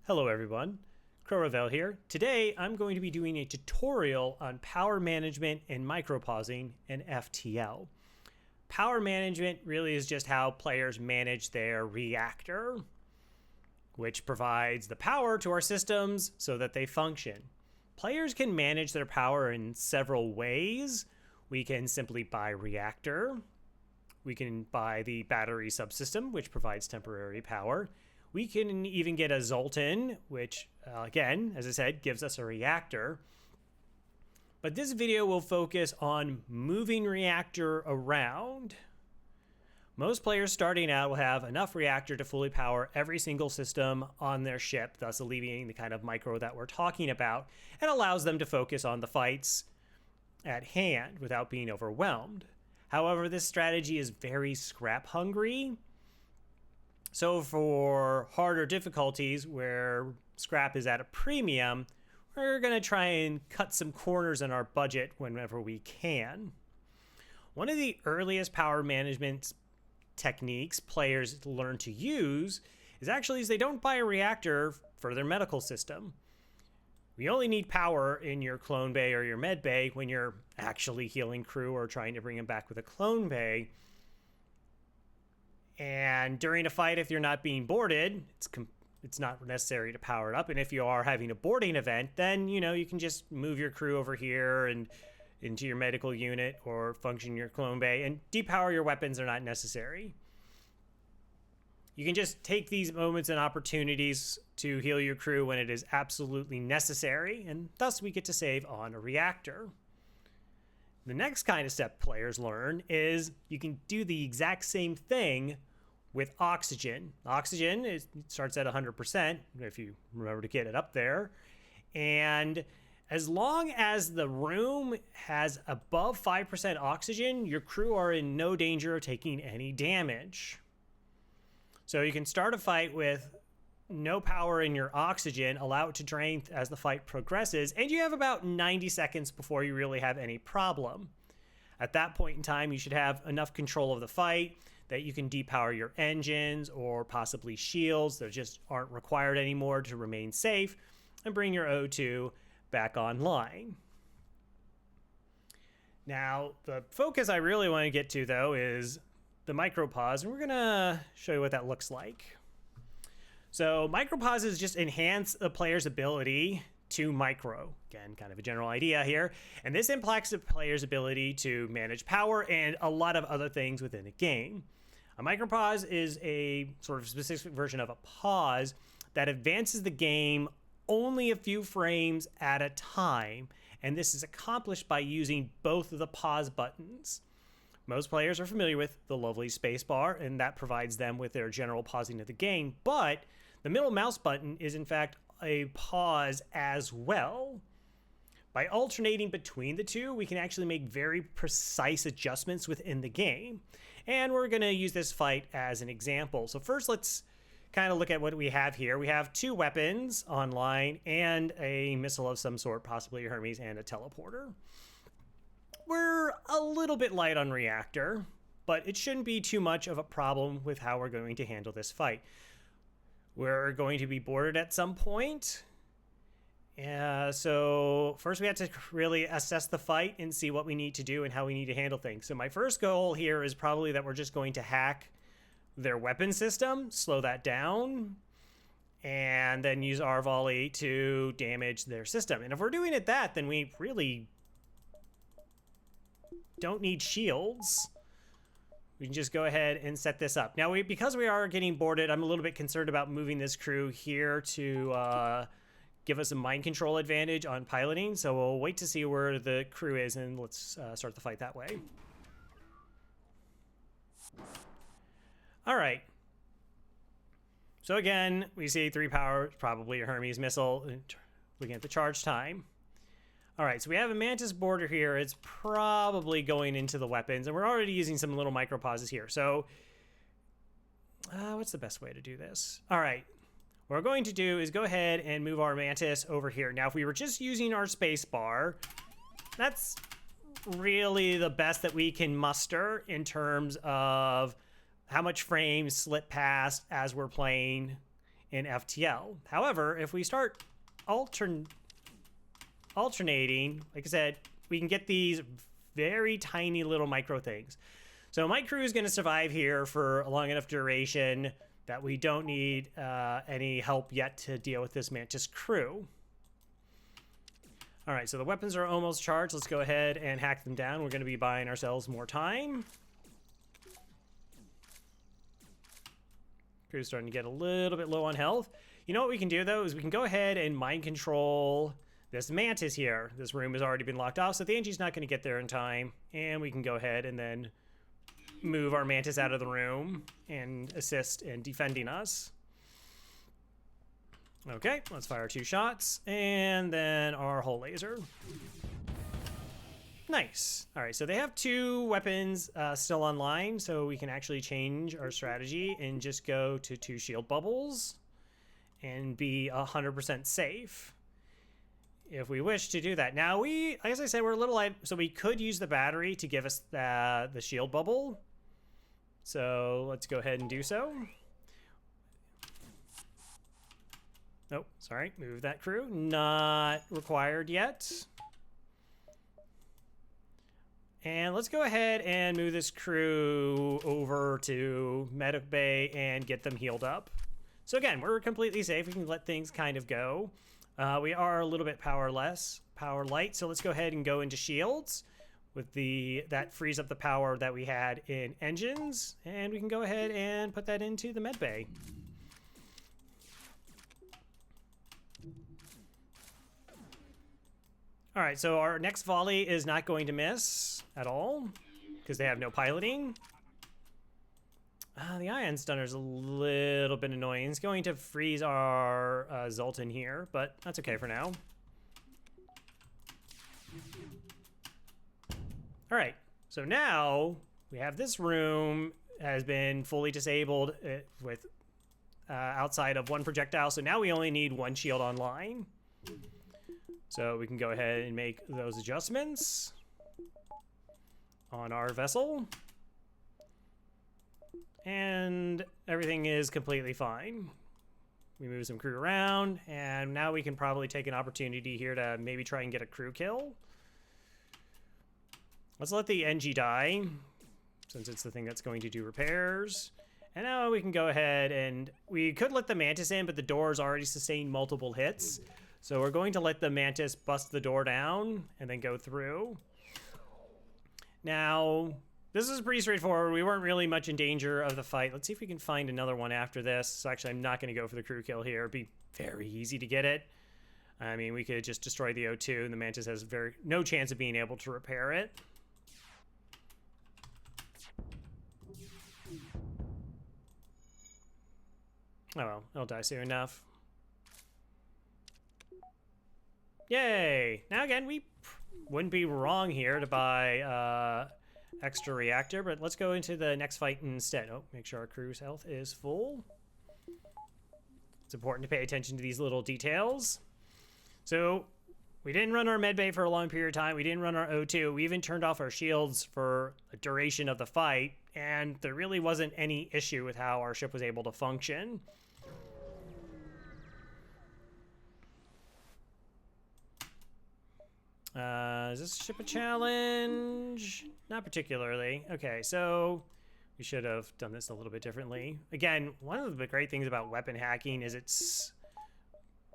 Hello everyone, Crow here. Today I'm going to be doing a tutorial on power management and micropausing in FTL. Power management really is just how players manage their reactor, which provides the power to our systems so that they function. Players can manage their power in several ways. We can simply buy reactor. We can buy the battery subsystem, which provides temporary power. We can even get a Zoltan, which, again, as I said, gives us a reactor. But this video will focus on moving reactor around. Most players starting out will have enough reactor to fully power every single system on their ship, thus alleviating the kind of micro that we're talking about, and allows them to focus on the fights at hand without being overwhelmed. However, this strategy is very scrap hungry. So for harder difficulties where scrap is at a premium, we're going to try and cut some corners in our budget whenever we can. One of the earliest power management techniques players learn to use is they don't buy a reactor for their medical system. We only need power in your clone bay or your med bay when you're actually healing crew or trying to bring them back with a clone bay. And during a fight, if you're not being boarded, it's not necessary to power it up. And if you are having a boarding event, then you can just move your crew over here and into your medical unit or function your clone bay, and depower your weapons are not necessary. You can just take these moments and opportunities to heal your crew when it is absolutely necessary, and thus we get to save on a reactor. The next kind of step players learn is you can do the exact same thing with oxygen. Oxygen starts at 100%, if you remember to get it up there. And as long as the room has above 5% oxygen, your crew are in no danger of taking any damage. So you can start a fight with no power in your oxygen, allow it to drain as the fight progresses, and you have about 90 seconds before you really have any problem. At that point in time, you should have enough control of the fight that you can depower your engines or possibly shields that just aren't required anymore to remain safe, and bring your O2 back online. Now, the focus I really want to get to, though, is the micropause, and we're going to show you what that looks like. So micropauses just enhance the player's ability to micro. Again, kind of a general idea here. And this impacts the player's ability to manage power and a lot of other things within a game. A micropause is a sort of specific version of a pause that advances the game only a few frames at a time. And this is accomplished by using both of the pause buttons. Most players are familiar with the lovely spacebar, and that provides them with their general pausing of the game, but the middle mouse button is in fact a pause as well. By alternating between the two, we can actually make very precise adjustments within the game. And we're going to use this fight as an example. So first, let's kind of look at what we have here. We have two weapons online and a missile of some sort, possibly a Hermes and a teleporter. We're a little bit light on reactor, but it shouldn't be too much of a problem with how we're going to handle this fight. We're going to be boarded at some point. So first we have to really assess the fight and see what we need to do and how we need to handle things. So my first goal here is probably that we're just going to hack their weapon system, slow that down, and then use our volley to damage their system. And if we're doing it then we really don't need shields. We can just go ahead and set this up. Now, because we are getting boarded, I'm a little bit concerned about moving this crew here to give us a mind control advantage on piloting. So we'll wait to see where the crew is, and let's start the fight that way. All right. So again, we see 3 power, probably a Hermes missile. Looking at the charge time. All right, so we have a Mantis border here. It's probably going into the weapons, and we're already using some little micropauses here. So what's the best way to do this? All right, what we're going to do is go ahead and move our Mantis over here. Now, if we were just using our space bar, that's really the best that we can muster in terms of how much frames slip past as we're playing in FTL. However, if we start alternating, like I said, we can get these very tiny little micro things. So my crew is going to survive here for a long enough duration that we don't need any help yet to deal with this Mantis crew. All right, so the weapons are almost charged. Let's go ahead and hack them down. We're going to be buying ourselves more time. Crew's starting to get a little bit low on health. You know what we can do, though, is we can go ahead and mind control this Mantis here. This room has already been locked off, so the Angie's not going to get there in time. And we can go ahead and then move our Mantis out of the room and assist in defending us. Okay, let's fire 2 shots, and then our hull laser. Nice. All right, so they have 2 weapons still online, so we can actually change our strategy and just go to 2 shield bubbles and be 100% safe if we wish to do that. Now, as I said, we're a little light, so we could use the battery to give us the shield bubble. So let's go ahead and do so. Oh, sorry, move that crew. Not required yet. And let's go ahead and move this crew over to medic bay and get them healed up. So again, we're completely safe. We can let things kind of go. We are a little bit power light. So let's go ahead and go into shields with that frees up the power that we had in engines. And we can go ahead and put that into the med bay. All right, so our next volley is not going to miss at all because they have no piloting. The ion stunner is a little bit annoying. It's going to freeze our Zoltan here, but that's okay for now. All right, so now we have this room has been fully disabled with outside of 1 projectile. So now we only need 1 shield online. So we can go ahead and make those adjustments on our vessel. And everything is completely fine. We move some crew around, and now we can probably take an opportunity here to maybe try and get a crew kill. Let's let the NG die, since it's the thing that's going to do repairs. And now we can go ahead and we could let the Mantis in, but the door's already sustained multiple hits. So we're going to let the Mantis bust the door down and then go through. Now, this is pretty straightforward. We weren't really much in danger of the fight. Let's see if we can find another one after this. So actually, I'm not going to go for the crew kill here. It'd be very easy to get it. I mean, we could just destroy the O2, and the Mantis has no chance of being able to repair it. Oh well, it'll die soon enough. Yay! Now again, we wouldn't be wrong here to buy extra reactor, but let's go into the next fight instead. Oh, make sure our crew's health is full. It's important to pay attention to these little details. So we didn't run our med bay for a long period of time. We didn't run our O2. We even turned off our shields for a duration of the fight, and there really wasn't any issue with how our ship was able to function. Is this ship a challenge? Not particularly. Okay, so we should have done this a little bit differently. Again, one of the great things about weapon hacking is it's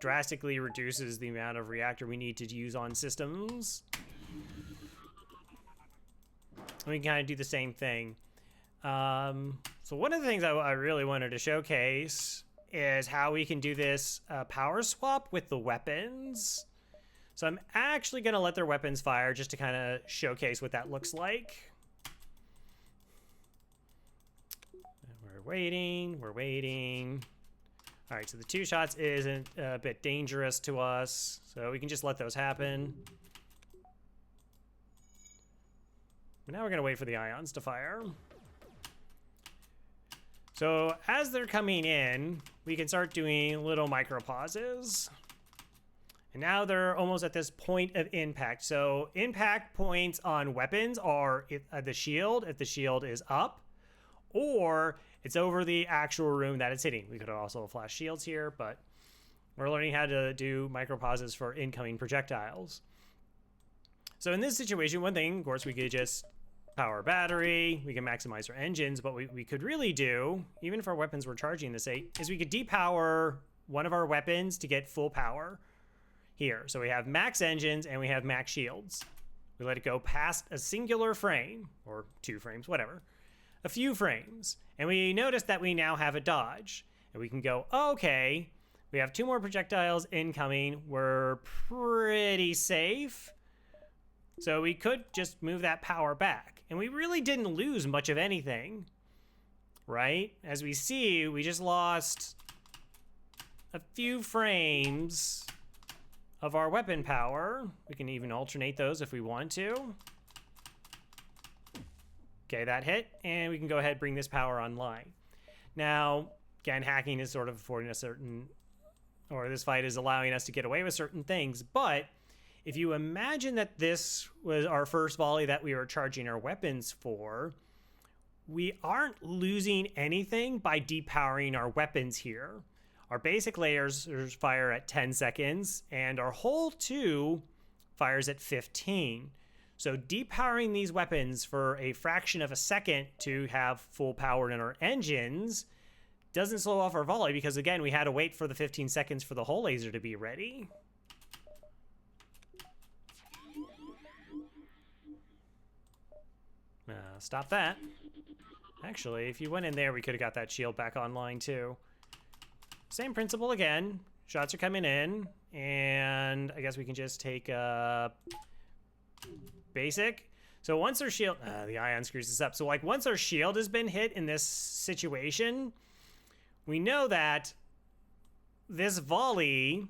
drastically reduces the amount of reactor we need to use on systems. We can kind of do the same thing. So one of the things I really wanted to showcase is how we can do this power swap with the weapons. So I'm actually going to let their weapons fire just to kind of showcase what that looks like. We're waiting. All right, so the 2 shots isn't a bit dangerous to us, so we can just let those happen. But now we're going to wait for the ions to fire. So as they're coming in, we can start doing little micropauses. And now they're almost at this point of impact. So impact points on weapons are the shield, if the shield is up, or It's over the actual room that it's hitting. We could also flash shields here, but we're learning how to do micropauses for incoming projectiles. So in this situation, one thing, of course, we could just power battery, we can maximize our engines, but we could really do, even if our weapons were charging this 8, is we could depower one of our weapons to get full power here. So we have max engines and we have max shields. We let it go past a singular frame, or 2 frames, whatever, a few frames, and we notice that we now have a dodge. And we can go, okay, we have 2 more projectiles incoming, we're pretty safe. So we could just move that power back. And we really didn't lose much of anything, right? As we see, we just lost a few frames of our weapon power. We can even alternate those if we want to. Okay, that hit, and we can go ahead and bring this power online. Now, again, hacking is sort of affording us certain, or this fight is allowing us to get away with certain things, but if you imagine that this was our first volley that we were charging our weapons for, we aren't losing anything by depowering our weapons here. Our basic lasers fire at 10 seconds, and our whole 2 fires at 15. So depowering these weapons for a fraction of a second to have full power in our engines doesn't slow off our volley, because again, we had to wait for the 15 seconds for the whole laser to be ready. Stop that. Actually, if you went in there, we could have got that shield back online too. Same principle again. Shots are coming in, and I guess we can just take basic. So once our shield, the ion screws this up. So like once our shield has been hit in this situation, we know that this volley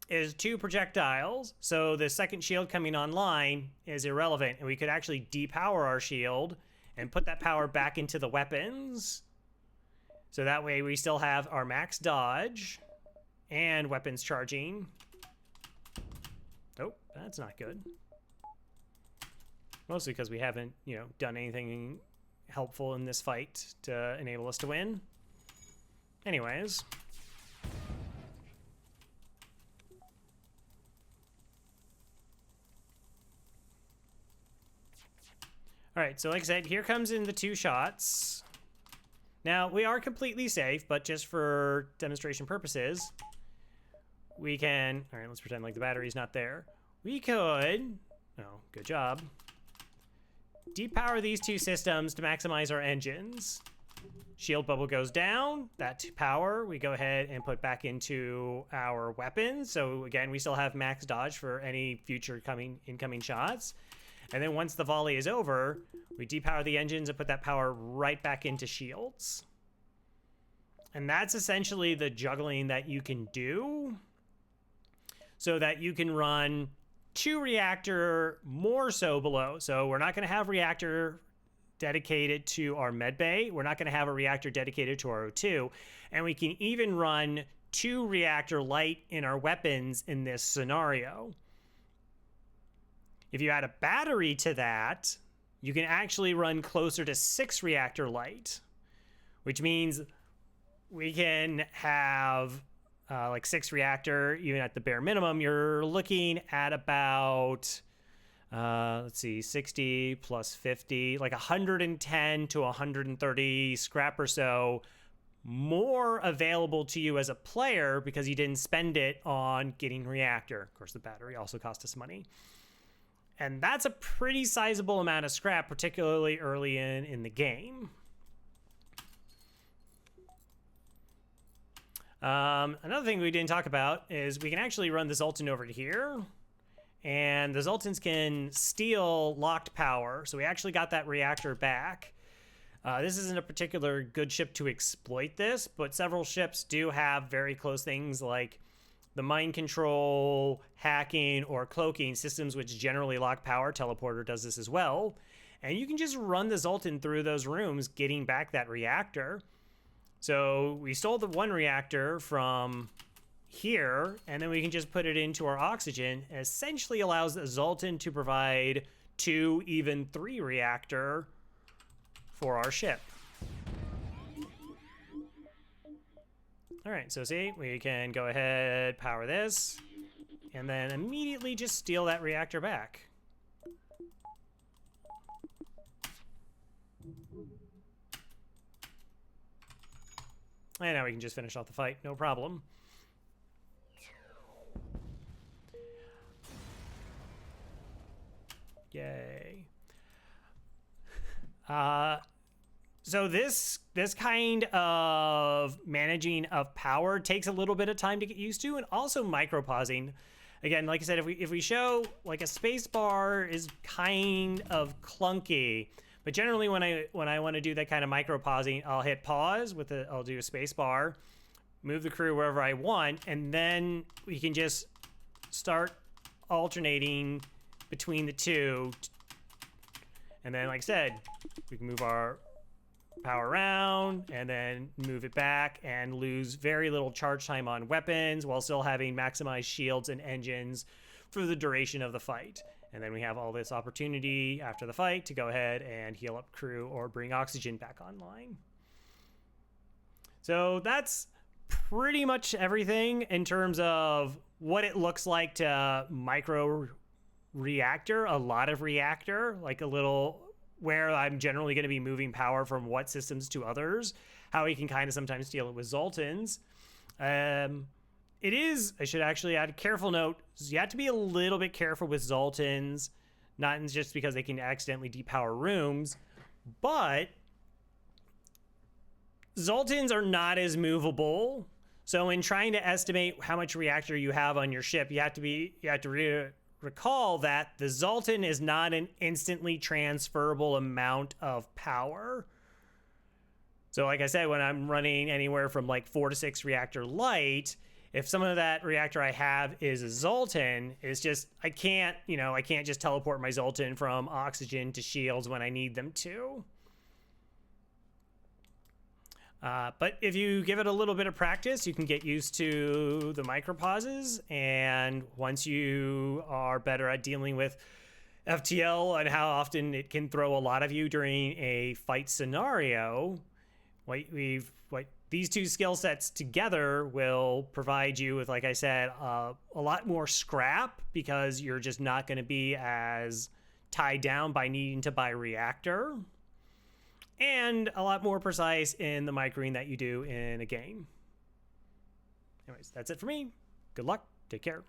is 2 projectiles, so the second shield coming online is irrelevant, and we could actually depower our shield and put that power back into the weapons. So that way we still have our max dodge and weapons charging. Oh, that's not good. Mostly because we haven't, done anything helpful in this fight to enable us to win. Anyways. All right, so like I said, here comes in the 2 shots. Now, we are completely safe, but just for demonstration purposes, we can, all right, let's pretend like the battery's not there. We could, oh, good job, depower these 2 systems to maximize our engines. Shield bubble goes down, that power we go ahead and put back into our weapons. So again, we still have max dodge for any future incoming shots. And then once the volley is over, we depower the engines and put that power right back into shields. And that's essentially the juggling that you can do so that you can run 2 reactor more so below. So we're not going to have reactor dedicated to our med bay. We're not going to have a reactor dedicated to our O2. And we can even run 2 reactor light in our weapons in this scenario. If you add a battery to that, you can actually run closer to 6 reactor light, which means we can have like 6 reactor, even at the bare minimum. You're looking at about, let's see, 60 plus 50, like 110 to 130 scrap or so more available to you as a player because you didn't spend it on getting reactor. Of course, the battery also cost us money. And that's a pretty sizable amount of scrap, particularly early in the game. Another thing we didn't talk about is we can actually run the Zoltan over here. And the Zoltans can steal locked power. So we actually got that reactor back. This isn't a particular good ship to exploit this, but several ships do have very close things like the mind control, hacking, or cloaking systems, which generally lock power. Teleporter does this as well. And you can just run the Zoltan through those rooms, getting back that reactor. So we stole the 1 reactor from here, and then we can just put it into our oxygen. It essentially allows the Zoltan to provide 2, even 3 reactor for our ship. All right, so see, we can go ahead, power this, and then immediately just steal that reactor back. And now we can just finish off the fight, no problem. Yay. So this kind of managing of power takes a little bit of time to get used to, and also micropausing. Again, like I said, if we show like a space bar is kind of clunky, but generally when I want to do that kind of micropausing, I'll hit pause with I'll do a space bar, move the crew wherever I want, and then we can just start alternating between the two. And then, like I said, we can move our power around and then move it back and lose very little charge time on weapons while still having maximized shields and engines for the duration of the fight. And then we have all this opportunity after the fight to go ahead and heal up crew or bring oxygen back online. So that's pretty much everything in terms of what it looks like to micro reactor, a lot of reactor, like a little where I'm generally going to be moving power from what systems to others, how we can kind of sometimes steal it with Zoltans. It is, I should actually add a careful note, you have to be a little bit careful with Zoltans, not just because they can accidentally depower rooms, but Zoltans are not as movable. So in trying to estimate how much reactor you have on your ship, you have to recall that the Zoltan is not an instantly transferable amount of power. So like I said, when I'm running anywhere from like 4 to 6 reactor light, if some of that reactor I have is a Zoltan, it's just, I can't just teleport my Zoltan from oxygen to shields when I need them to. But if you give it a little bit of practice, you can get used to the micropauses. And once you are better at dealing with FTL and how often it can throw a lot of you during a fight scenario, these two skill sets together will provide you with, like I said, a lot more scrap, because you're just not going to be as tied down by needing to buy reactor, and a lot more precise in the microing that you do in a game. Anyways, that's it for me. Good luck. Take care.